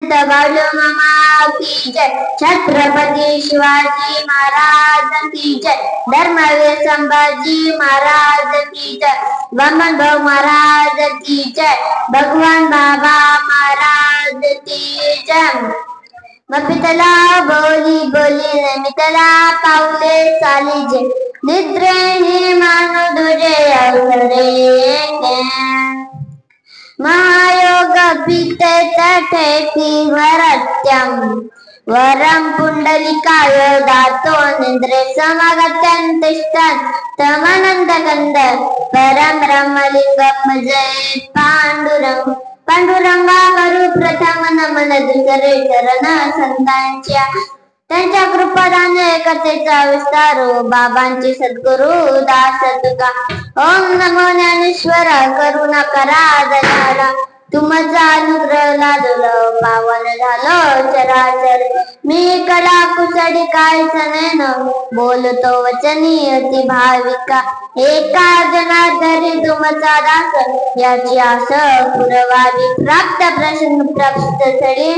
बाळू मामा की जय, छत्रपती शिवाजी महाराज की जय, धर्मवीर संभाजी महाराज की जय, वामन भाऊ महाराज की जय, भगवान बाबा महाराज की जय. मपितला बोली बोली नमितला पाऊले चालीजे, निद्रेने मानो तुझे अवघडे. महायोग पिते तटे वरत्यम, वरम पुंडलिकाय दातो निद्रे समागत्यंतिष्ठन् तमनंद कंद परम ब्रह्मलिंगम जय पांडुरंग. पांडुरंगा करू प्रथम नमन दुसरे चरण संतांच्या, त्यांच्या कृपादाने कथेचा विस्तार बाबांची सद्गुरु दास तुका. ओम नमो ज्ञानेश्वर करुणा करा दयाला, तुमचा अनुग्रह लादलो पावन झालो चराचर. मी कला कुसडी कायच नैन, बोलतो वचनी अति भाविका. एका जनार्दरी तुमचा दास, याची आस पुरवावी. प्राप्त प्रसन्न प्राप्त स्थळी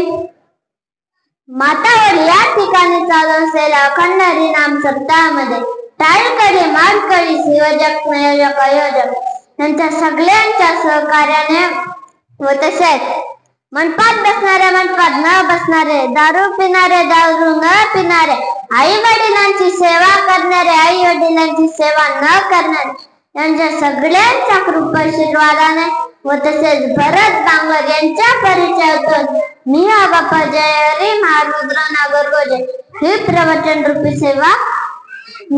मातावर या ठिकाणी चालू असलेल्या अखंड हरिनाम सप्ताहामध्ये टाळकडी माळकडी शिवजक संयोजक आयोजक यांच्या सगळ्यांच्या सहकार्याने व तसेच मंडपात बसणारे मंडपात न बसणारे, दारू पिणारे दारू न पिणारे, आई वडिलांची सेवा करणारे आई वडिलांची सेवा न करणारे यांच्या सगळ्यांच्या कृपाशीर्वादाने व तसेच भरत बांगर यांच्या परिचयातून मी बाप्पा जय हरी महारुद्र नागरगोजे ही प्रवचन रूपी सेवा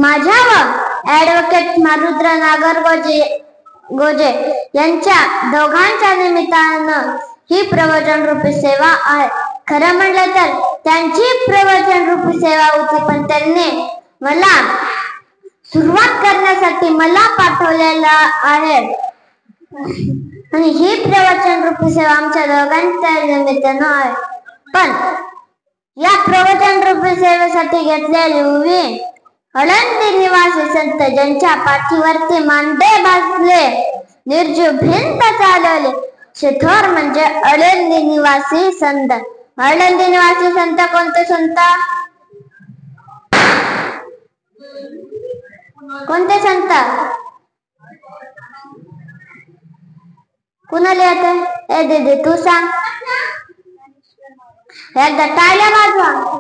माझ्या व ऍडव्होकेट महारुद्र नागरगोजे यांच्या दोघांच्या निमित्तानं ही प्रवचन रूपी सेवा आहे. खरं म्हणलं तर त्यांची प्रवचन रूपी सेवा होती, पण त्यांनी मला सुरुवात करण्यासाठी मला पाठवलेला आहे आणि ही प्रवचन रूपी सेवा आमच्या दोघांच्या निमित्तानं आहे. पण या प्रवचन रूपी सेवेसाठी घेतलेली उभी आळंदी निवासी संत, ज्यांच्या पाठीवरती मांडे भाजले निर्जीव भिंत चालवले शिथोर म्हणजे आळंदी निवासी संत. आळंदी निवासी संत कोणते संत? कोणते संत? कुणाला येते? ए दीदी तू सांग. एकदा टाळ्या वाजवा.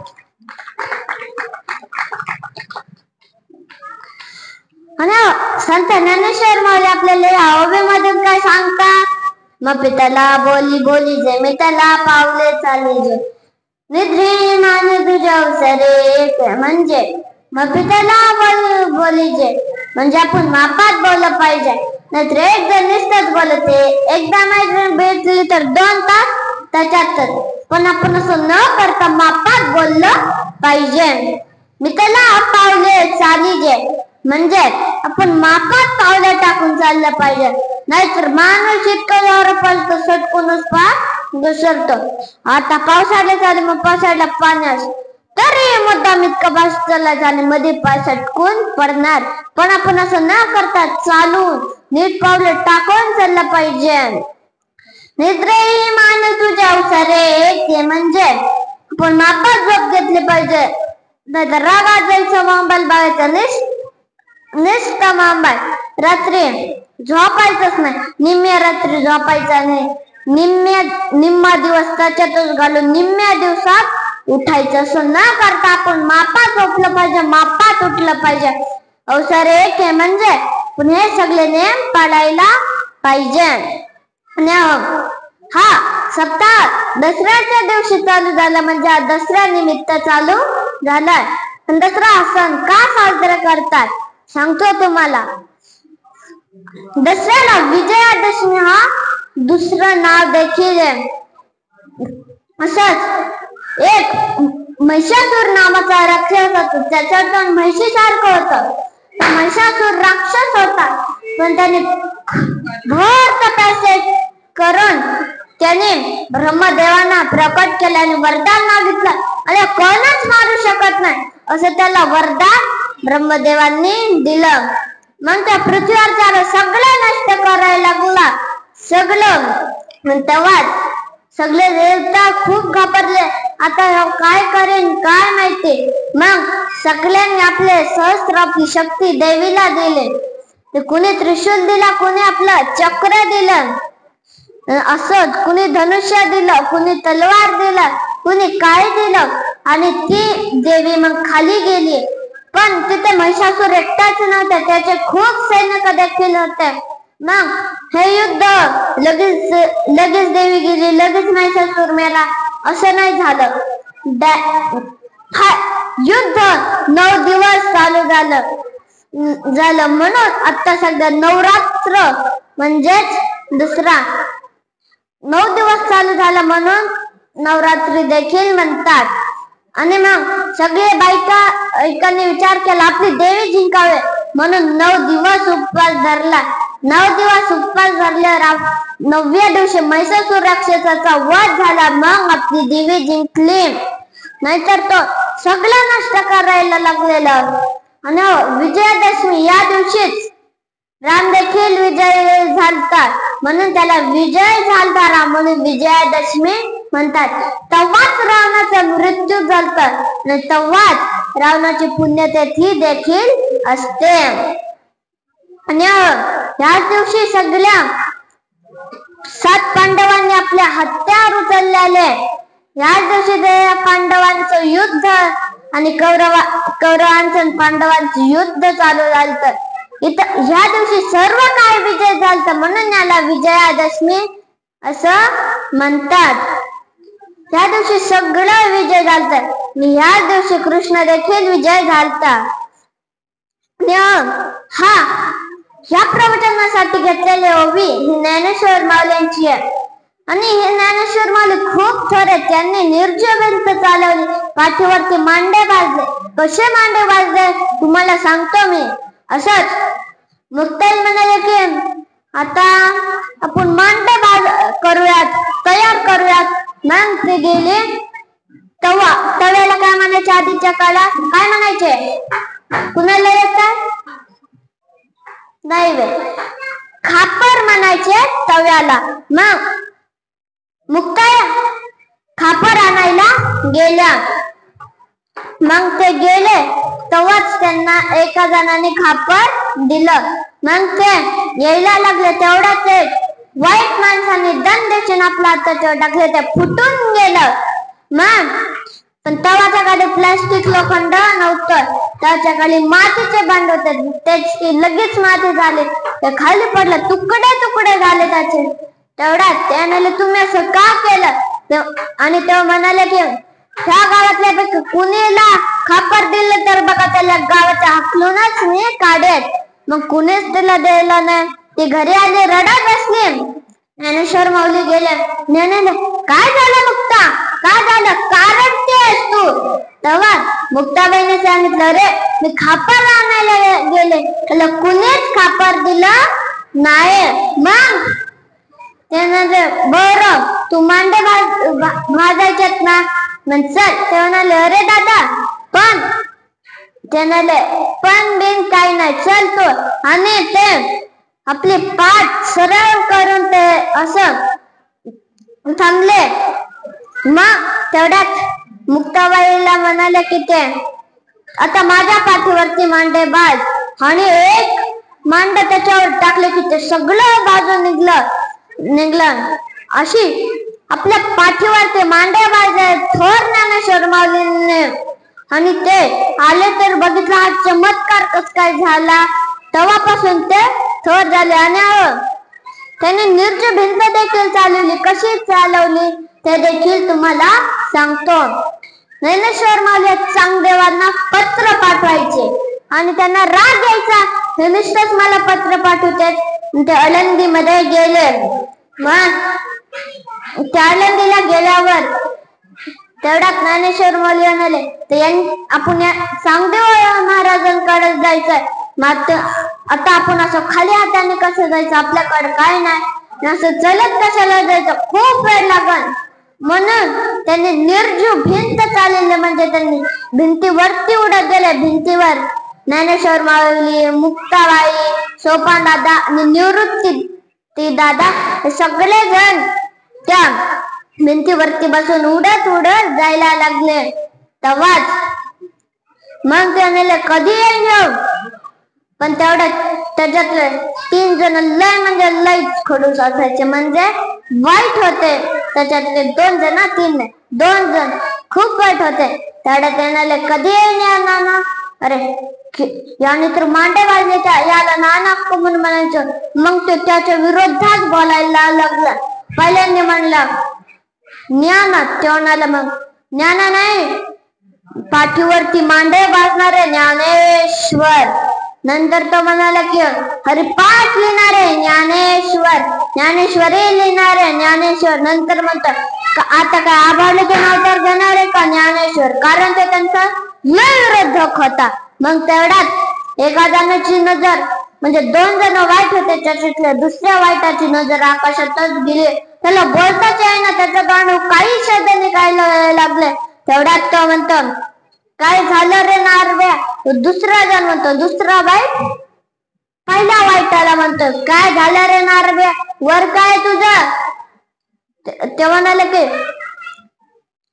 संत ज्ञानेश्वर माऊली आपल्याला हवेमधून काय सांगतात? मग पिताला बोली बोली जे मिताला पावले चाले जे, निद्री मान तुझ्या अवसरे म्हणजे मग पिताला बोली जे म्हणजे आपण मापात बोललं पाहिजे. नाहीतर एक जण नुसतंच बोलते, एकदा मैत्रीण भेटली तर 2 तास त्याच्यातच. पण आपण असं न करता मापात बोललं पाहिजे. मिताला पावले चालीजे म्हणजे आपण मापात पावले टाकून चाललं पाहिजे. नाहीतर माणूस इतकं जोर पळतो सटकूनच घसरतो. आता पावसाळ्यात चालू, मग पावसाळ्यात पाण्यास तरी मुद्दाम इतकं बास चालला आणि मध्ये पाय सटकून पडणार. पण आपण असं न करता चालून नीट पावले टाकून चाललं पाहिजे. निद्रेही मान तुझ्या अवसरे ते म्हणजे आपण मापात झोप घेतली पाहिजे. नाहीतर रागात जायचं मोबाईल बघायचा निष्ठा मोबाईल. रात्री झोपायचंच नाही, निम्म्या रात्री झोपायचा नाही, निम्मा दिवस त्याच्यातच घालून निम्म्या दिवसात उठायचं. असं न करता आपण मापात झोपलं पाहिजे, मापात उठलं पाहिजे. अवसरे एक आहे म्हणजे पण हे सगळे नियम पाळायला पाहिजे. हा सप्ताह दसऱ्याच्या दिवशी चालू झाला म्हणजे आज दसऱ्या निमित्त चालू झालाय. पण दसरा हा सण का साजरा करतात सांगतो तुम्हाला. दसऱ्याला विजयादशमी हा दुसरं नाव देखील आहे. असंच एक महिषासूर नावाचा राक्षस होता, त्याच्यातून म्हैशीसारखं होतं. महिषासूर राक्षस होता, पण त्याने भर तपस्या करून त्याने ब्रह्मदेवांना प्रकट केलं आणि वरदान मागितलं. आणि कोणच मारू शकत नाही असं त्याला वरदान ब्रह्मदेवांनी दिलं. मग त्या पृथ्वीवर सगळं नष्ट करायला लागला सगळं. तेव्हा सगळे देवता खूप घाबरले. आता काय करेन काय माहिती. मग सगळ्यांनी आपले सहस्त्र आपली शक्ती देवीला दिले. कुणी त्रिशूल दिला, कुणी आपलं चक्र दिलं, असं कुणी धनुष्य दिलं, कुणी तलवार दिलं, कुणी काय दिलं. आणि ती देवी मग खाली गेली. पण तिथे महिषासूर एकटाच नव्हता, त्याचे खूप सैनिक देखील होते. मग हे युद्ध लगेच देवी गेली, लगेच महिषासूर मेला असं नाही झालं. युद्ध 9 दिवस चालू झालं. म्हणून आता सध्या नवरात्र म्हणजेच दुसरा 9 दिवस चालू झाला म्हणून नवरात्री देखील म्हणतात. आणि मग सगळे बायकांनी विचार केला आपली देवी जिंकावे म्हणून 9 दिवस उपवास धरला. 9 दिवस उपवास धरल्यावर 9व्या दिवशी महिषासूर राक्षसाचा वध झाला. मग आपली देवी जिंकली, नाहीतर तो सगळं नष्ट करायला लागलेला. आणि विजयादशमी या दिवशीच राम देखील विजय झालता म्हणून त्याला विजय झालता राम म्हणून विजयादशमी म्हणतात. तेव्हाच रावणाचा मृत्यू झालता आणि तेव्हाच रावणाची पुण्यतिथी देखील असते. आणि याच दिवशी सगळ्या 7 पांडवांनी आपल्या हत्यार उचललेले. याच दिवशी पांडवांचं युद्ध आणि कौरवांचं आणि पांडवांचं युद्ध चालू झालं. इथं ह्या दिवशी सर्व काय विजय झालता म्हणून याला विजयादशमी असं म्हणतात. त्या दिवशी सगळं विजय झालता आणि या दिवशी कृष्ण देखील विजय झालता. ह्या प्रवचनासाठी घेतलेली ओवी ही ज्ञानेश्वर माऊलींची आहे. आणि हे ज्ञानेश्वर माऊली खूप थोरे त्यांनी निर्जयवंत चालवली. पाठीवरती मांडे बाजले. कसे मांडे बाजले तुम्हाला सांगतो मी. असंच मुक्ताई म्हणाले की आता आपण मांडे करूयात, तयार करूयात. मग ते गेले तव्याला काय म्हणायचे आधीच्या काळात काय म्हणायचे कुणाला येतात नाही खापर म्हणायचे तव्याला. मग मुक्ताई खापर आणायला गेल्या. मग ते गेले तेव्हाच त्यांना एका जणाने खापर दिलं. मग ते यायला लागले तेवढ्यात ते वाईट माणसाने दंड आपल्या हातावर टाकले, ते फुटून गेलं. मग पण तवाच्या काळी प्लास्टिक लोखंड नव्हतं, त्याच्या काळी मातीचे भांड होते. त्याची लगेच माती झाले, ते खाली पडलं, तुकडे तुकडे झाले त्याचे. तेवढ्यात ते म्हणाले तुम्ही असं का केलं. आणि तेव्हा म्हणाले की ह्या गावातल्या कुणीला खापर दिलं तर बघा त्याला गावाच्या हाकलूनच मी काढेल. मग कुणीच तिला द्यायला नाही. ती घरी आली रडत बसली. ज्ञानेश्वर माऊली गेले. काय झालं मुक्ता, काय झालं, कारण तेस तू. तेव्हा मुक्ताबाईने सांगितलं रे मी खापर आणायला गेले, त्याला कुणीच खापर दिलं नाही. मग त्यानंतर बरं तू मांडे भाजायच्यात ना मग चल. ते म्हणाले अरे दादा पण त्याने पण बिन काही नाही चल तू. आणि ते आपली पाठ सरळ करून ते असं थांबले. मग तेवढ्यात मुक्ताबाईला म्हणाले की ते आता माझ्या पाठीवरती मांडे बाज. आणि एक मांड त्याच्यावर टाकले की ते सगळं बाजू निघलं. अशी आपल्या पाठीवर ते मांडे बाज थोर ज्ञानेश्वर माऊलीने. आणि ते आले तर बघितला हा चमत्कार कस काय झाला. तेव्हापासून ते थोर झाले. आणि त्याने निर्जय भिंत देखील चालवली. कशी चालवली ते देखील तुम्हाला सांगतो. ज्ञानेश्वर माऊली चांगदेवांना पत्र पाठवायचे आणि त्यांना राग यायचा. हे नुसतंच मला पत्र पाठवते. ते आळंदी मध्ये गेले. मग त्या आळंदीला गेल्यावर तेवढ्यात ज्ञानेश्वर माऊली म्हणाले ते आपण चांगदेव महाराजांकडे जायचंय. मात्र आता आपण असं खाली हाताने कसं जायचं, आपल्याकडे काय नाही, असं चलत कशाला जायचं, खूप वेळ लागल. म्हणून त्यांनी निर्जीव भिंत चालवली. म्हणजे त्यांनी भिंतीवरती उडत गेले. भिंतीवर ज्ञानेश्वर माऊली, मुक्ताबाई, सोपान दादा आणि निवृत्ती दादा हे सगळे जण त्या भिंतीवरती बसून उडत उडत जायला लागले. तेव्हाच मग ते म्हणाले कधी येईल. पण तेवढ्यात त्याच्यातले 3 जण लय म्हणजे लयच खडूस असायचे, म्हणजे वाईट होते. त्याच्यातले 2 जण 3 नाही 2 जण खूप वाईट होते. तेवढ्यात म्हणाले कधी येईल या नाना. अरे याने तर मांडे वाजले, याला नाना म्हणून म्हणायचं. मग ते त्याच्या विरोधात बोलायला लागला. पहिल्यांदा म्हणला ज्ञाना. ते म्हणाला मग ज्ञाना नाही, पाठीवरती मांडे वाजणारे ज्ञानेश्वर. नंतर तो म्हणाला की हरिपाठ लिहिणारे ज्ञानेश्वर, ज्ञानेश्वरी लिहिणारे ज्ञानेश्वर. नंतर म्हणतात आता काय आभाळाचे अवतार घेणार आहे का ज्ञानेश्वर, कारण ते त्यांचा लय विरोधक होता. मग तेवढ्यात एका जणाची नजर म्हणजे 2 जण वाईट होते, त्याच्यातल्या दुसऱ्या वाईटाची नजर आकाशातच गेली. त्याला बोलताच येईना, त्याचं गाणं काही शब्द निघायला लागले. तेवढ्यात तो म्हणतो काय झालं रे नारव्या. दुसरा जण म्हणतो दुसरा वाईट पहिल्या वाईटाला म्हणतो काय झालं रे नारव्या, वर काय तुझं. ते म्हणाले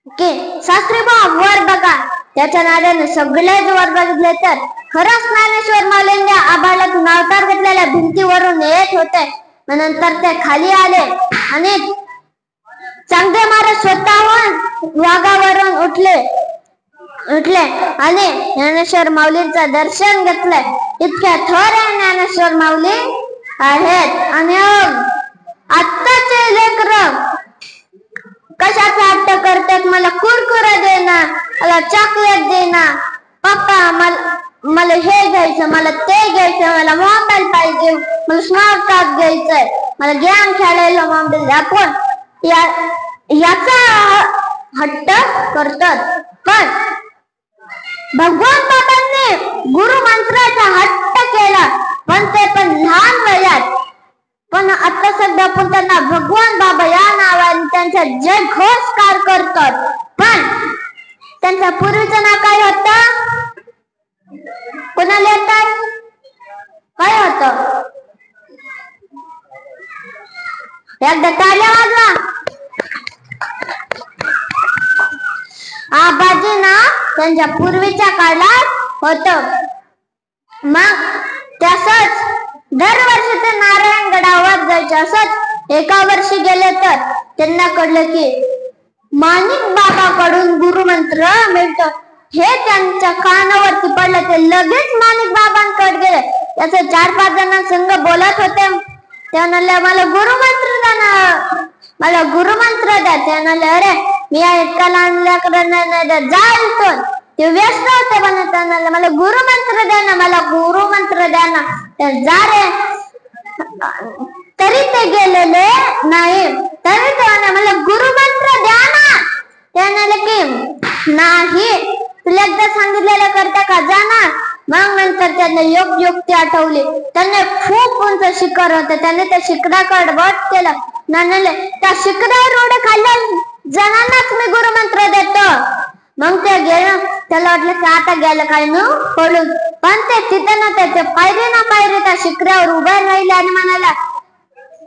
की शास्त्री बा वर बघा. त्याच्या नादाने सगळेच वर बघितले तर खरंच ज्ञानेश्वर माऊलींनी आभाळातून अवतार घेतलेल्या भिंतीवरून येत होते. नंतर ते खाली आले आणि चांगले महाराज स्वतःहून वाघावरून उठले आणि ज्ञानेश्वर माऊलींचं दर्शन घेतलंय. इतक्या थोर ज्ञानेश्वर माऊली आहेत. आणि आत्ताचे लेकरं कशाचा हट्ट करतात, मला कुरकुरा देना, मला चॉकलेट देना, पप्पा मला हे घ्यायचं, मला ते घ्यायचं, मला मोबाईल पाहिजे, मला स्मार्ट टॉप घ्यायचंय, मला गेम खेळायला मोबाईल द्या. आपण याचा हट्ट करतात. पण भगवान बाबांनी गुरु मंत्राचा हट्ट केला, पण ते पण लहान वयात. पण आता सध्या आपण त्यांना भगवान बाबा या नावाने त्यांचा जय घोषकार करतात. पण त्यांचा पूर्वीचं नाव काय होतं, कोणाला येतात, काय होतं, एकदा टाळ्या वाजवा. आबाजी ना त्यांच्या पूर्वीच्या काळात होत. मग तसंच दरवर्षी ते नारायणगडावर जायचे. असंच एका वर्षी गेले तर त्यांना कळलं की माणिक बाबाकडून गुरुमंत्र मिळतो. हे त्यांच्या कानावरती पडलं. ते लगेच माणिक बाबांकडे गेले. त्याचे 4-5 जण संघ बोलत होते. ते म्हणाले मला गुरुमंत्र द्या ना, मला गुरुमंत्र द्या. ते म्हणाले अरे मी इतका लहान लेकरांना जायचं, ते व्यस्त होते. म्हणत मला गुरुमंत्र द्या ना, मला गुरुमंत्र द्या ना. जा रे. तरी ते गेलेले नाही. तरी ते म्हणाले मला गुरुमंत्र द्या ना. ते म्हणाले की नाही, तुला एकदा सांगितलेलं करता का, जा ना. मग नंतर त्यांना युक्ती आठवली. त्यांनी खूप उंच शिखर होतं. त्याने त्या शिखराकडे वट केलं. म्हणाले त्या शिखरावर उड्या खाल्ल्या जणांनाच मी गुरुमंत्र देतो. मग ते गेलं. त्याला वाटलं की आता गेलं काय न पडून. पण ते तिथे ना त्याचे पायरी ना पायरी त्या शिखरावर उभे राहिले आणि म्हणाला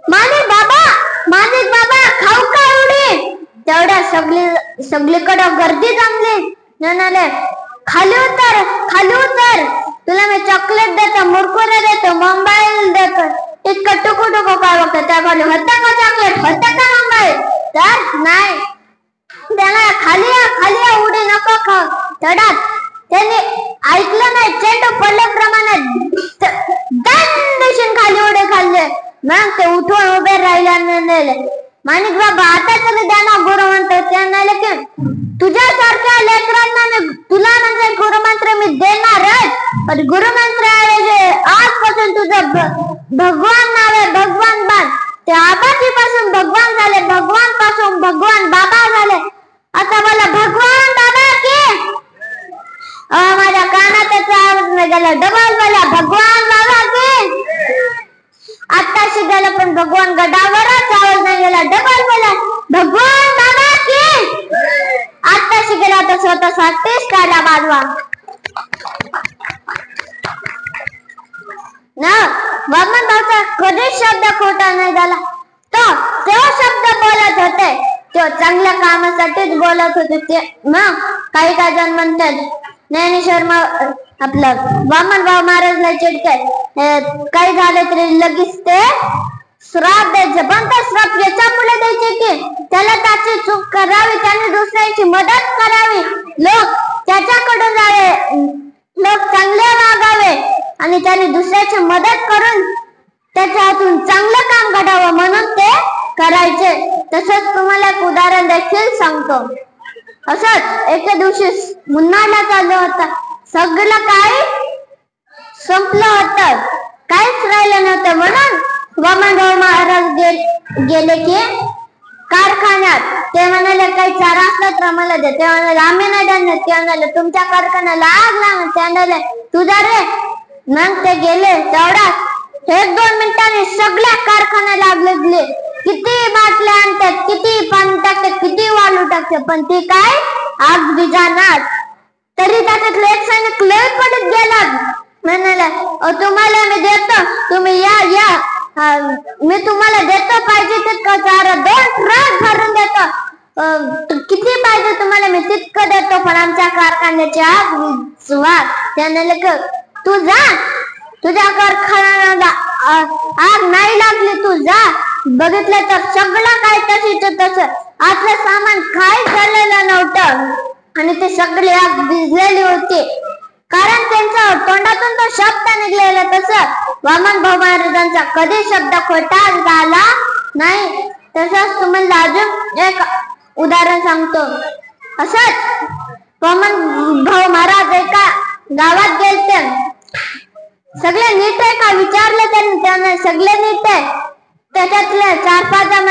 माणिक बाबा खाऊ का उडी. तेवढ्या सगळीकडे गर्दी जमली. म्हणाले खाली उतर, तुला मी चॉकलेट देतो, मुरकुरे देतो, मोबाईल देतो. इतकं टुकू काय बघतो. त्या बोलले होता का चॉकलेट, होता का मोबाईल. तर नाही. त्याला खाली उडी नको खाऊ. तेवढ्यात त्याने ऐकलं नाही. चेंडू पडल्याप्रमाणे दंडशीन खाली उडी खाल्ले. मग ते उठून उभे राहिले. माणिक बाबा आता तरी द्या ना गुरुमंत्र. ते म्हणाले की तुझ्यासारख्या लेकरांना मी तुला म्हणजे गुरुमंत्र मी देणारच. पण गुरुमंत्र आजपासून तुझं भगवान नाव आहे, भगवान बाण. ते आबाजी पासून भगवान झाले, भगवान पासून भगवान बाबा झाले. आता मला भगवान बाबा की माझ्या कानात आवाज नाही गेला. डबल बोला भगवान बाबा की. आता शिकायला पण भगवान गडावरच आवाज नाही गेला. डबल बोला भगवान बाबा की. आता शिकायला आता स्वतःसाठीच टाळ्या वाजवा ना. वामन भाऊचा कधीच शब्द खोटा नाही झाला. तो शब्द बोलत होते. ते चांगल्या कामासाठीच बोलत होते ते. मग काही जण म्हणतात ज्ञानेश्वर आपलं वामनराव महाराजला चिडतात, काही झालं तरी लगेच ते श्राप द्यायचे. पण ते श्राप याच्यामुळे द्यायचे की त्याला त्याची चूक करावी, त्याने दुसऱ्याची मदत करावी, लोक त्याच्याकडून जावे, लोक चांगले वागावे आणि त्याने दुसऱ्याची मदत करून त्याच्या हातून चांगलं काम घडावं म्हणून ते करायचे. तसंच तुम्हाला एक उदाहरण देखील सांगतो. असंच एके दिवशी मुन्नाळा चालू होता. सगळं काही संपलं होतं, काहीच राहिलं नव्हतं. म्हणून वामनराव महाराज गेले की कारखान्यात. ते म्हणाले काही चारा असला तर आम्हाला दे. ते म्हणाले आम्ही नाही देणार. ते म्हणाले तुमच्या कारखान्याला आग लागली. ते म्हणाले तू जा रे. मग ते गेले. तेवढ्यात 1-2 मिनिटांनी सगळ्या कारखान्याला आग लागली. किती बाटल्या आणतात, किती पाणी टाकतात, किती वाळू टाकतात, पण ती काय आग विझाणार. तरी त्याच्यातलं एक सैनिक लय पडत गेला. म्हणाला तुम्हाला मी देतो, तुम्ही या मी तुम्हाला देतो, पाहिजे तितकं चारा 2 ट्रक भरून देतो, किती पाहिजे तुम्हाला मी तितकं देतो, पण आमच्या कारखान्याची आग विझवा. त्याने तू जा, तुझ्या कारखान्याला आग नाही लागली, तू जा. बघितलं तर सगळं काय तशीच तसं, आतलं सामान काय झालेलं नव्हतं आणि ते सगळे आग भिजलेली होती. कारण त्यांच्या तोंडातून तो शब्द निघलेला. तसं वामनभाऊ महाराजांचा कधी शब्द खोटा झाला नाही. तसंच तुम्हाला अजून एक उदाहरण सांगतो. असंच वामनभाऊ महाराज एका गावात गेलते. सगळे नीट आहे का विचारलं त्यांना. सगळे नीट आहे. त्याच्यातले 4-5 जण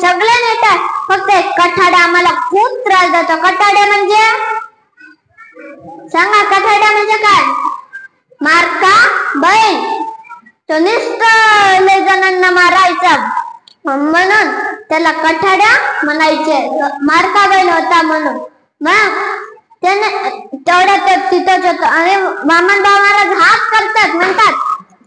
सगळे नीट आहे, फक्त कठाडे आम्हाला खूप त्रास देतो. कठाडे म्हणजे सांगा, कठाडा म्हणजे काय? मारका बैल. तो नुसतं लय जणांना मारायचा म्हणून त्याला कठाड्या म्हणायचे. मारका बैल होता म्हणून. मग त्याने तेवढ्यात तिथंच होतो आणि वामनभाऊ महाराज हात करतात, म्हणतात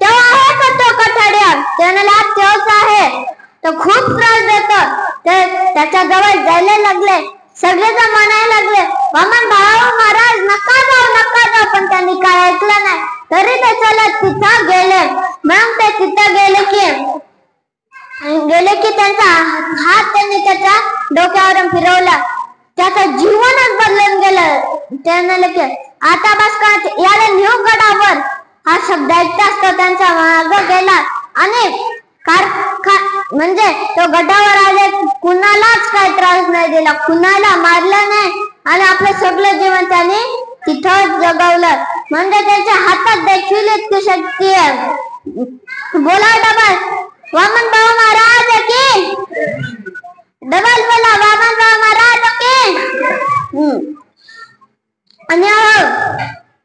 तेव्हा आहे का तो कठाड्या. त्याने तेव्हाच आहे. तो खूप त्रास देतो. ते त्याच्या जवळ जायला लागले. सगळेजण म्हणायला लागले वामनभाऊ महाराज नका जाऊ, पण त्यांनी काय ऐकलं नाही. तरी ते चलत तिथं गेले. मग ते तिथं गेले की त्यांचा हात त्यांनी त्याच्या डोक्यावरून फिरवला. त्याचं जीवनच बदलून गेलं. ते म्हणाले आता बस का, याला नेऊ गडावर. हा शब्द ऐकताच तो त्यांच्या मागे गेला आणि म्हणजे तो गडावर आले, कुणालाच काही त्रास नाही दिला, कुणाला मारलं नाही आणि आपलं सगळं जीवन त्याने तिथंच जगवलं. म्हणजे त्याच्या हातात देखील इतकी शक्ती आहे. बोला डबल वामनभाऊ महाराज की, डबल बोला वामनभाऊ महाराज की. आणि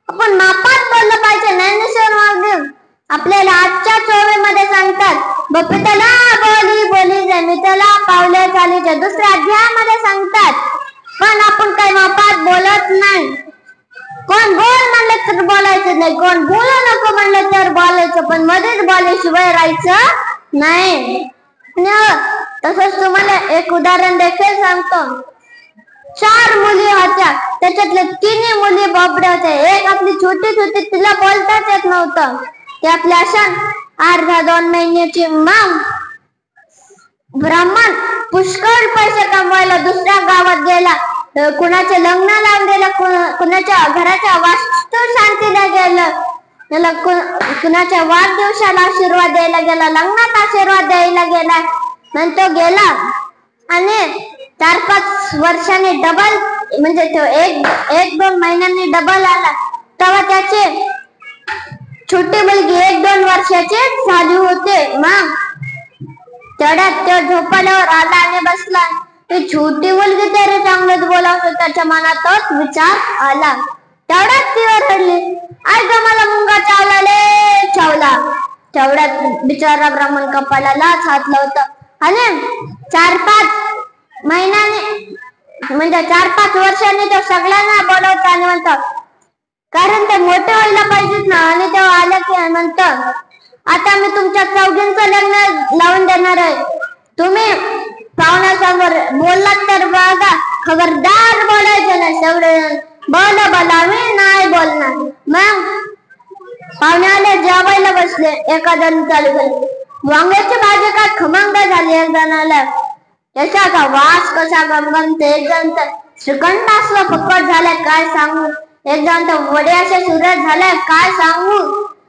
आपण मापात बोललं पाहिजे. ज्ञानेश्वर महाराज आपल्याला आजच्या 24 मध्ये सांगतात, बपितला बोली बोली जमितला पावले चालीच्या 2ऱ्या अध्यायामध्ये सांगतात. पण आपण काही मापात बोलत नाही. कोण बोल म्हणलं तर बोलायचं नाही, कोण बोलू नको म्हणलं तर बोलायचं, पण मध्येच बोलल्याशिवाय राहायचं नाही. तसंच तुम्हाला एक उदाहरण देखील सांगतो. 4 मुली होत्या. त्याच्यातल्या 3 मुली बाबड्या होत्या. एक आपली छोटी होती, तिला बोलताच येत नव्हतं. ते आपल्या अशा 2 महिन्याची. मग ब्राह्मण पुष्कळ पैसे कमवायला दुसऱ्या गावात गेला. कुणाचे लग्न लावून दिलं, कुणाच्या घराच्या वास्तू शांतीला गेलं, त्याला कुणाच्या वाढदिवसाला आशीर्वाद द्यायला गेला, लग्नात आशीर्वाद द्यायला गेला. नंतर गेला आणि 4-5 वर्षांनी डबल, म्हणजे तो 1-2 महिन्यांनी डबल आला. तेव्हा त्याचे छोटी मुलगी 1-2 वर्षाची झाली होते. मग तेवढ्यात तो झोपल्यावर आला आणि बसला. ती छोटी मुलगी तरी चांगलंच बोलावं, त्याच्या मनातच विचार आला. तेवढ्यात ती रडली, आई ग मला मुंगा चावला ले चावला. तेवढ्यात बिचारा ब्राह्मण कपाळालाच हात लावतो आणि 4-5 महिन्याने म्हणजे 4-5 वर्षांनी तो सगळ्यांना बोलवतो आणि म्हणतो, कारण ते मोठे व्हायला पाहिजेत ना. आणि तेव्हा आलं की म्हणतो, आता मी तुमच्या 4घींचं लग्न लावून देणार आहे. तुम्ही पाहुण्यासमोर बोललात तर बघा, खबरदार बोलायचं नाही. सगळे बोला बोला, मी नाही बोलणार. मग पाहुण्याला जेवायला बसले. एखाद्याने चालू केले, वांग्याची भाजी काय खमंग झाली. एक जणाला यशाचा वास कसा गमगमत. एक जण तर श्रीखंड असलं फक्कट झालाय काय सांगू. एक जण तर वडे असे सुरत झालाय काय सांगू.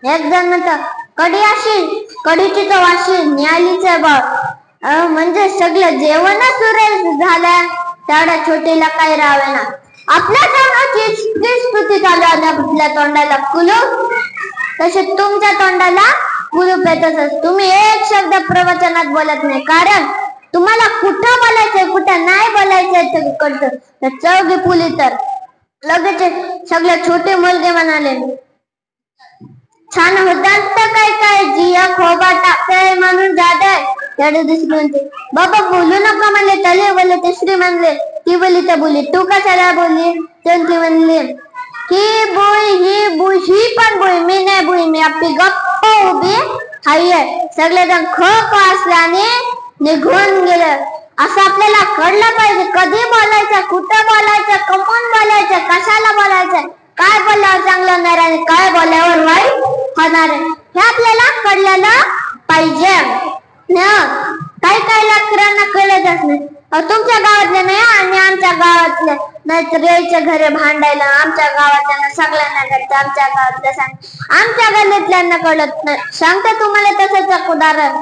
एक जण तर कढी अशी, कढीची तर वाशी न्यालीच बघ. म्हणजे सगळं जेवणच सुरेश झालंय. तेवढ्या छोटीला काही राहावे ना. आपल्या तोंडाची स्तुती चालू आहे, आपल्या तोंडाला कुलूप, तसे तुमच्या तोंडाला कुलूप येतच. तुम्ही एक शब्द प्रवचनात बोलत नाही, कारण तुम्हाला कुठं बोलायचंय कुठं नाही बोलायचंय कळतं. तर चौघी फुली तर लगेच सगळे छोटे मुलगे म्हणाले, छान होतात तर काय काय जिया खोबा टाकताय म्हणून जाताय. त्याने दुसरी म्हणते, बाबा बोलू नका म्हणले. तले बोलले. तिसरी म्हणले, ती बोली तर बोली, तू कशाला बोलली. त्यांची म्हणली, ही बोई ही बुई, ही पण बोई, मी नाही बोई, मी आपली गप्प उभी हाय. सगळेजण खो असल्याने निघून गेलं. असं आपल्याला कळलं पाहिजे, कधी बोलायचं, कुठं बोलायचं, कमून बोलायचं, कशाला बोलायचं, काय बोलल्यावर चांगलं होणार आणि काय बोलल्यावर वाईट होणार आहे, हे आपल्याला कळलेलं पाहिजे. काही काही लेकरांना कळतच नाही. तुमच्या गावातले नाही आणि आमच्या गावातले नाहीतर यायच्या घरी भांडायला. आमच्या गावातल्या सगळ्यांना कळतं, आमच्या गावातल्या आमच्या गल्लीतल्यांना कळत नाही. सांगते तुम्हाला तसंच एक उदाहरण.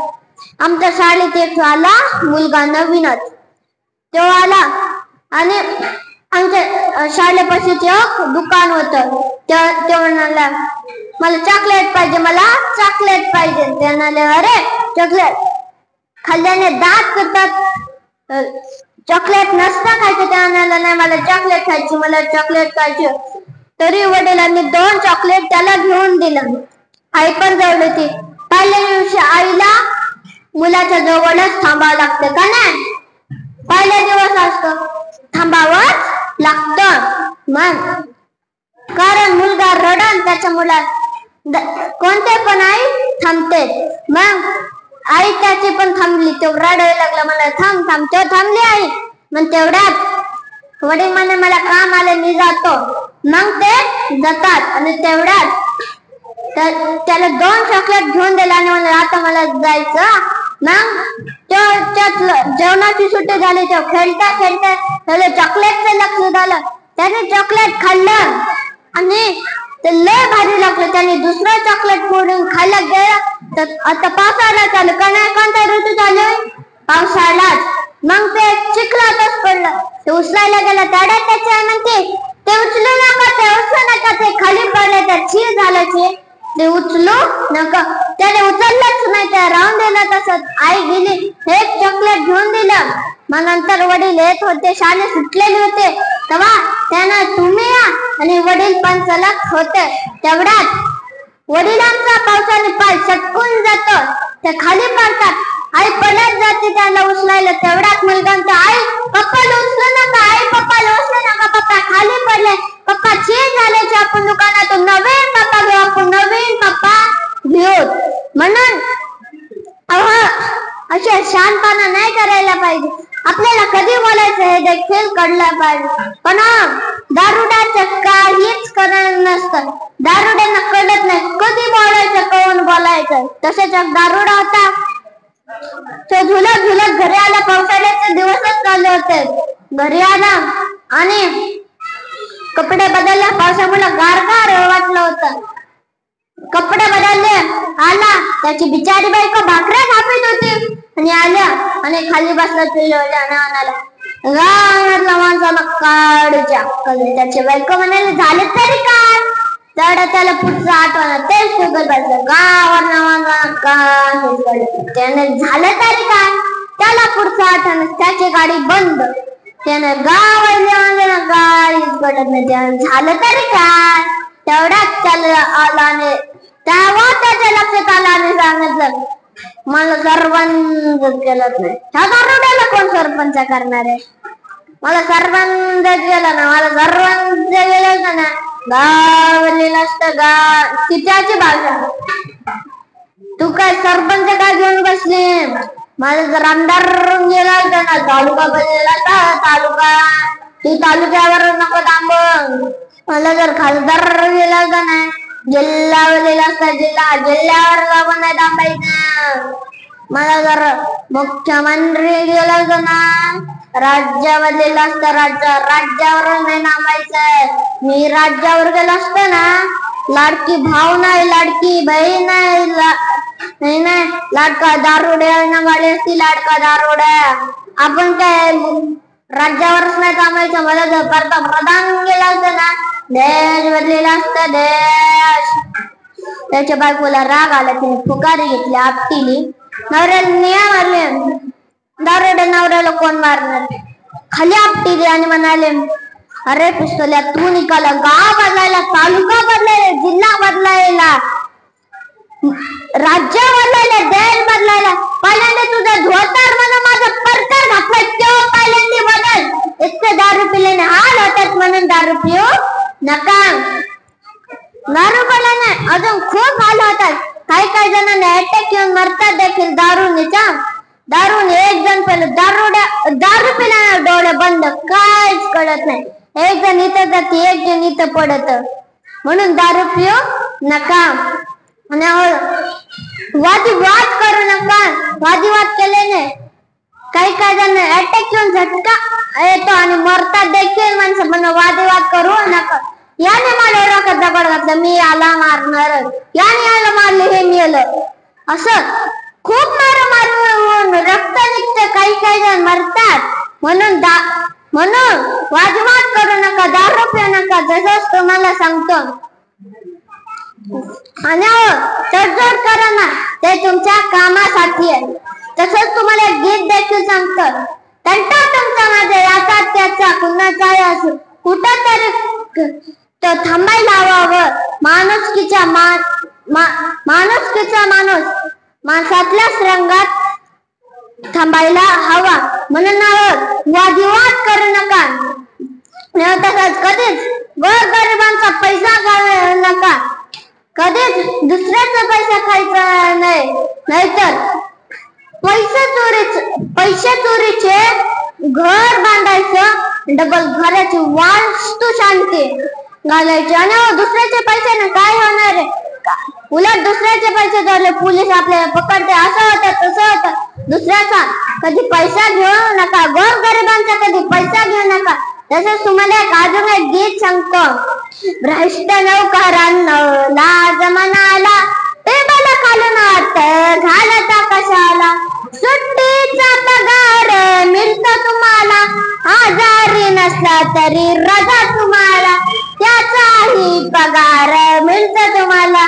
आमच्या शाळेत एक आला मुलगा नवीनच. तो आला आणि आमच्या शाळेपाशीच एक दुकान होत. ते म्हणाला, मला चॉकलेट पाहिजे, मला चॉकलेट पाहिजे. ते म्हणाले, अरे चॉकलेट खाल्ल्याने दात करतात, चॉकलेट नसतं खायचं. त्या म्हणाला, नाही मला चॉकलेट खायची, मला चॉकलेट खायची. तरी वडिलांनी 2 चॉकलेट त्याला घेऊन दिलं. आई पण जवळ होती. पहिल्या दिवशी आईला मुलाच्या जवळच थांबावं लागतं का नाही. पहिला दिवस असतो, थांबावंच लागतं. मग कारण मुलगा रडन त्याच्या मुलात कोणते पण आई थांबते. मग आई त्याची पण थांबली. तो रडायला लागला, मला थांब थांब. तो थांबली आई. मग तेवढ्यात वडील म्हणे, मला काम आले मी जातो. मग ते जातात आणि तेवढ्यात त्याला 2 चॉकलेट घेऊन दिला आणि म्हणलं, आता मला जायचं. मग जेवणाची सुट्टी झाली. तो खेळता खेळता त्याला चॉकलेटचं लक्ष झालं. त्याने चॉकलेट खाल्लं आणि ते लय भारी लागलं. त्याने दुसरं चॉकलेट फोडून खायला गेलं. तर आता पावसाळा चालू का नाही, कोणता ऋतू चालू आहे, पावसाळाच. मग ते चिखलातच पडलं. ते उचलायला गेलं. तेवढ्यात त्याची आई म्हणते, ते उचलू नका, ते उचलू नका, ते खाली पडले, तर छी झालं, ते उचलू नका. त्याने उचललंच नाही, त्या राहून दिलं तसंच. आई गेली, एक चॉकलेट घेऊन दिलं. मग नंतर वडील येत होते, शाळे सुटलेले होते. तेव्हा त्यानं तुम्ही या आणि वडील पण चलत होते. तेवढ्यात वडिलांचा पावसाने पाय सटकून जातो. ते खाली पडतात. आई पडत जाते त्याला उचलायला. तेवढ्यात मुलगांचा, आई पप्पाला उचलू नका, आई पप्पाला उचलू नका, पप्पा खाली पडले, पप्पा चेंज झाल्याचे, आपण दुकानातून नवीन पप्पा घेऊ, आपण नवीन पप्पा घेऊ. म्हणून असे शहाणपणा नाही करायला पाहिजे. आपल्याला कधी बोलायचं हे देखील कळलं पाहिजे. पण दारुड्याचं काहीच करणं नसतं. दारुड्यांना कळत नाही कधी बोलायचं, कोण बोलायचं. तसेच दारुडा होता, तो झुलत झुलत घरी आला. पावसाळ्याचे दिवसच चालू होते. घरी आला आणि कपडे बदलले. पावसामुळे गारगार वाटलं होतं. कपडे बदलले, आला. त्याची बिचारी बायको भाकऱ्या थापीत होती आणि आल्या आणि खाली बसला. गावाला माणसाला काढूच्या. त्याची बायको म्हणाली, झाले तरी काय. तर त्याला पुढचं आठवण तेच शुगर पाहिजे. गावाला त्याने झालं तरी काय, त्याला पुढचं आठवण. त्याची गाडी बंद. त्याने गावाला गाडीच पडत नाही. त्याने झालं तरी काय. तेवढ्यात त्याला आला तेव्हा त्याच्या लक्षात आलं आणि सांगितलं, मला सरपंच केलंच नाही. ह्या दारुड्याला कोण सरपंच करणार आहे. मला सरपंच केला ना, मला सरपंच गेलं ना. गावली नसतं तिच्याची भाषा. तू काय सरपंच काय घेऊन बसली. माझा जर आमदार गेला होता ना, तालुका बदलला तालुका, तू तालुक्यावर नको थांब. मला जर खासदार गेला होता ना, जिल्हा बदलला असता जिल्ह्यावर जाऊन नाही थांबायचं. मला जर मुख्यमंत्री गेला होता ना, राज्य बदलला असता राज्यावर नाही थांबायचं. मी राज्यावर गेला असतो ना, लाडकी भाऊ नाही, लाडकी बहीण नाही, लाडका दारुड्या गाडी असती, लाडका दारुड्या. आपण काय राज्यावरच नाही थांबायचं. मला जर पंतप्रधान गेला असता ना, देश बदलेला असता देश. त्याच्या बायकोला राग आला, तिने फुकारी घेतली, आपटीली. नवऱ्याला निया मारले. दारुड्या नवऱ्याला कोण मारणार? खाली आपटीली आणि म्हणाले, अरे पिस्तोल्या, तू निकाला गाव बदलायला, तालुका बदलायला, जिल्हा बदलायला, राज्य बदलायला, देश बदलायला, पहिल्यांदा तुझा धोतर म्हणून माझा परकर घातला, तेव्हा पहिल्यांदा बदल. इतके दारू पिल्याने हाल होतात म्हणून दारू पिऊ नका. दारू पिल्याने अजून खूप हाल होतात. काही जणांना अटॅक येऊन मरतात देखील दारूनीचा. दारूने एक जण पेलं, दारू पिल्याने डोळे बंद, काहीच कळत नाही. एक जण इथं जाते, एक जण इथं पडत. म्हणून दारू पिऊ नका. वादविवाद करू नका. वादविवाद केल्याने काही जण अटॅक येऊन झटका येतो आणि मरतात देखील माणसं. म्हणून वादविवाद करू नका. याने मला डोक्यात दगड घातला, मी याला मारणार, याने याला मारले, हे मेलं. असं खूप मारून रक्त निघतं, काही जण मरतात. म्हणून वादविवाद करू नका, दारू पिऊ नका, जसंच तुम्हाला सांगतो. आणि तडजोड करा ना, ते तुमच्या कामासाठी आहे. तसंच तुम्हाला गीत देखील सांगतं. तंटा तुमचा माझा याचा त्याचा कुणाचाही असो, कुठं तरी तो थांबायला हवावं. माणुसकीचा माणसातल्या रंगात थांबायला हवा. म्हणून वादविवाद करू नका. तसंच कधीच गोरगरिबांचा पैसा घालवू नका. कधीच दुसऱ्याचा पैसा खायचा नाही. नाहीतर पैसे चोरीचे घर बांधायचं, डबल घराची वास्तू शांती घालायची. आणि दुसऱ्याचे पैशाने काय होणार आहे? उलट दुसऱ्याचे पैसे धरले पोलीस आपल्याला पकडते. असं होतं, तसं होतं. दुसऱ्याचा कधी पैसा घेऊ नका, गोरगरिबांचा कधी पैसा घेऊ नका. तसंच तुम्हाला अजून एक गीत सांगतो. भ्रष्ट नौकरांना लाज मनाला, टेबल खालून हात घालता कशाला. सुट्टीचा पगार मिळतो तुम्हाला, आजारी नसला तरी रजा तुम्हाला. त्याचाही पगार मिळतो तुम्हाला,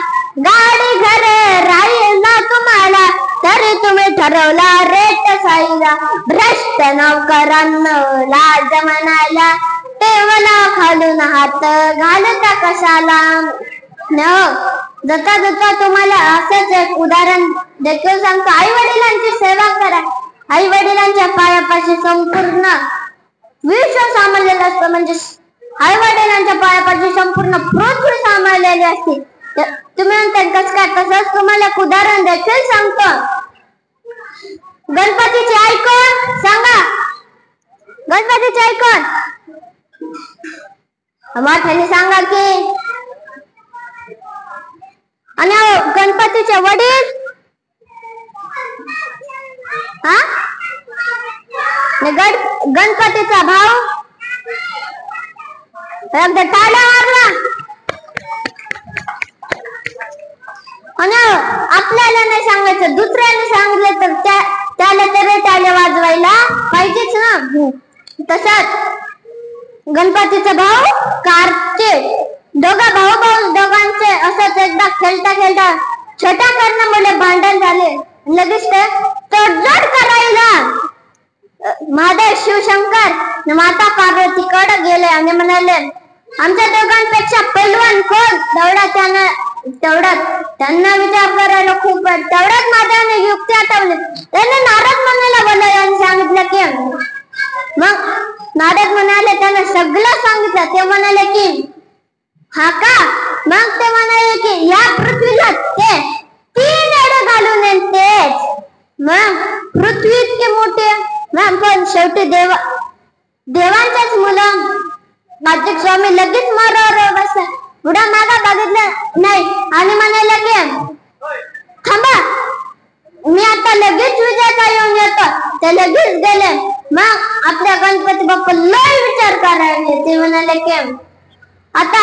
गाडी घर राहील ना तुम्हाला, तरी तुम्ही ठरवला रेट साईला. भ्रष्ट नौकरांना लाज म्हणायला, टेबला खालून हात घालता कशाला. जता तुम्हाला असंच एक उदाहरण देखील सांगतो. आई वडिलांची सेवा करा. आई वडिलांच्या पायापाशी संपूर्ण विश्व सामावलेलं असतं. म्हणजे आई वडिलांच्या पायापाशी संपूर्ण पृथ्वी सामावलेली असते. तुम्ही म्हणता कसं काय? तसंच तुम्हाला एक उदाहरण देखील सांगतो. गणपतीची आई कोण सांगा? गणपतीची आई कोण? मोठ्याने सांगा की. आणि गणपतीचे वडील गणपतीचा भाऊ एकदा टाळ्या मारला. आणि आपल्याला नाही सांगायचं, दुसऱ्याने सांगितलं तर त्याला तरी टाळ्या वाजवायला पाहिजेच ना. तसंच गणपतीचा भाऊ कार्तिक, दोघांचे असंच एकदा खेळता छोट्या कारणामुळे भांडण झाले. लगेच ते तडजोड करायला महादेव शिवशंकर माता पार्वतीकडे गेले आणि म्हणाले, आमच्या दोघांपेक्षा पैलवान कोण? तेवढ्यात त्यांना विचार करायला खूप वेळ. तेवढ्यात महादेवाने युक्ती आठवली. त्यांनी नारद मुनीला बोलावले आणि सांगितलं की, मग नारद म्हणाले, त्यांना सगळं सांगितलं. ते म्हणाले की हा का? मग ते म्हणाले की या पृथ्वीला ते 3 एडे घालून तेच मग पृथ्वी इतके मोठे, मग पण शेवटी देवांच्याच मुलं. कार्तिक स्वामी लगेच मारावर बसला, पुढा मागा बघितलं नाही आणि म्हणाले की थांबा, मी आता लगेच विजयाचा येऊन येतो. ते लगेच गेले. मग आपल्या गणपती बाप्पा लय विचार करायला. ते म्हणाले की आता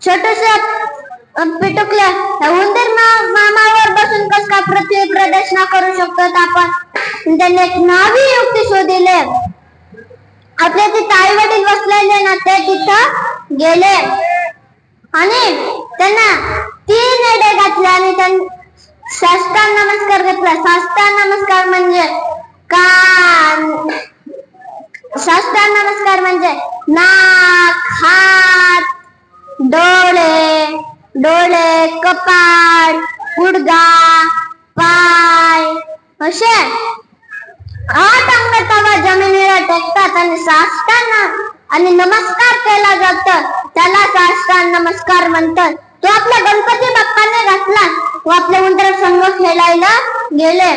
छोटस पिटुकल्या उंदीर मामावर बसून कस का पृथ्वी प्रदक्षिणा करू शकतो आपण. त्यांनी एक नवी युक्ती शोधली. आपले तिथे आई वडील बसलेले ना, ते तिथं गेले आणि त्यांना 3 एडे घातले आणि त्यांनी साष्टांग नमस्कार घेतला. साष्टांग नमस्कार म्हणजे कान, साष्टांग नमस्कार म्हणजे नाक, हात, डोळे, कपाळ, गुडघा, पाय असे 8 अंग तवा जमिनीला टेकतात आणि साष्टांग आणि नमस्कार केला जातो. त्याला साष्टांग नमस्कार म्हणतात. तो आपल्या गणपती बाप्पाने घातला व आपल्या उंदर संघ खेळायला गेले.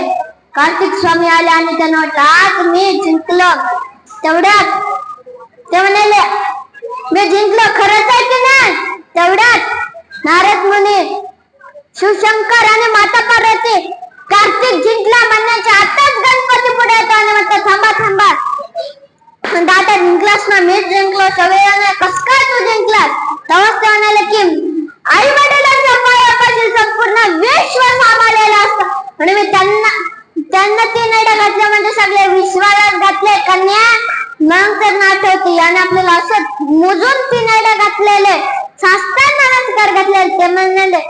कार्तिक स्वामी आले आणि त्यांना वाटलं आज मी जिंकलो. तेवढ्यात ते म्हणाले मी जिंकलो, खरंच आहे की नाही. तेवढ्यात नारद मुनी, शिवशंकर आणि माता पार्वती कार्तिक जिंकला म्हणण्याच्या आताच गणपती पुढे येतो आणि म्हणतात थांबा थांबा, दादा जिंकलास ना, मीच जिंकलो. सगळ्यांना कस काय तू जिंकलास. तेव्हाच ते म्हणाले की आई वडिलांच्या पायापाशी संपूर्ण विश्व सामावलेलं असतं आणि मी त्यांना 3 एडे घातले म्हणजे सगळे विश्वालाच घातले कन्या. मग तर आठवते आणि आपल्याला असं मोजून 3 एडे घातलेले, साष्टांग नमस्कार घातलेले. ते म्हणाले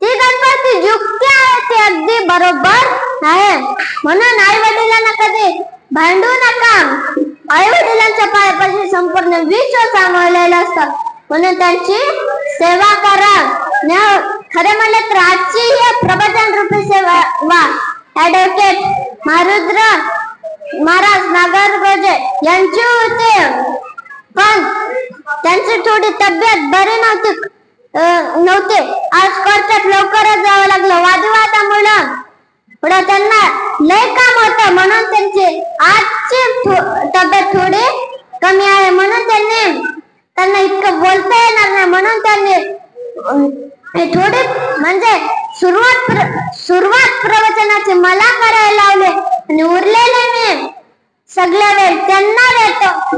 ती गणपती युक्ती आहे, ती अगदी बरोबर आहे. म्हणून आई वडिलांना कधी भांडू नका. आई वडिलांच्या पायापाशी संपूर्ण विश्व सामावलेलं असतं म्हणून त्यांची सेवा करा. खरे म्हणले तर आजची ही प्रबोधन रूपी सेवा ऍडव्होकेट मारुद्र महाराज नागरगोजे यांची होते, पण त्यांची थोडी तब्येत बरी नव्हते. आज कोर्टात लवकरच जावं लागलं. वादविवादामुळे पुढे त्यांना लय काम होतं म्हणून त्यांची आजची तब्येत थोडी कमी आहे. म्हणून त्यांना इतकं बोलता येणार नाही. म्हणून त्यांनी थोडी म्हणजे सुरुवात प्रवचनाची मला करायला लावले आणि उरलेले मी सगळ्या वेळ त्यांना देतो.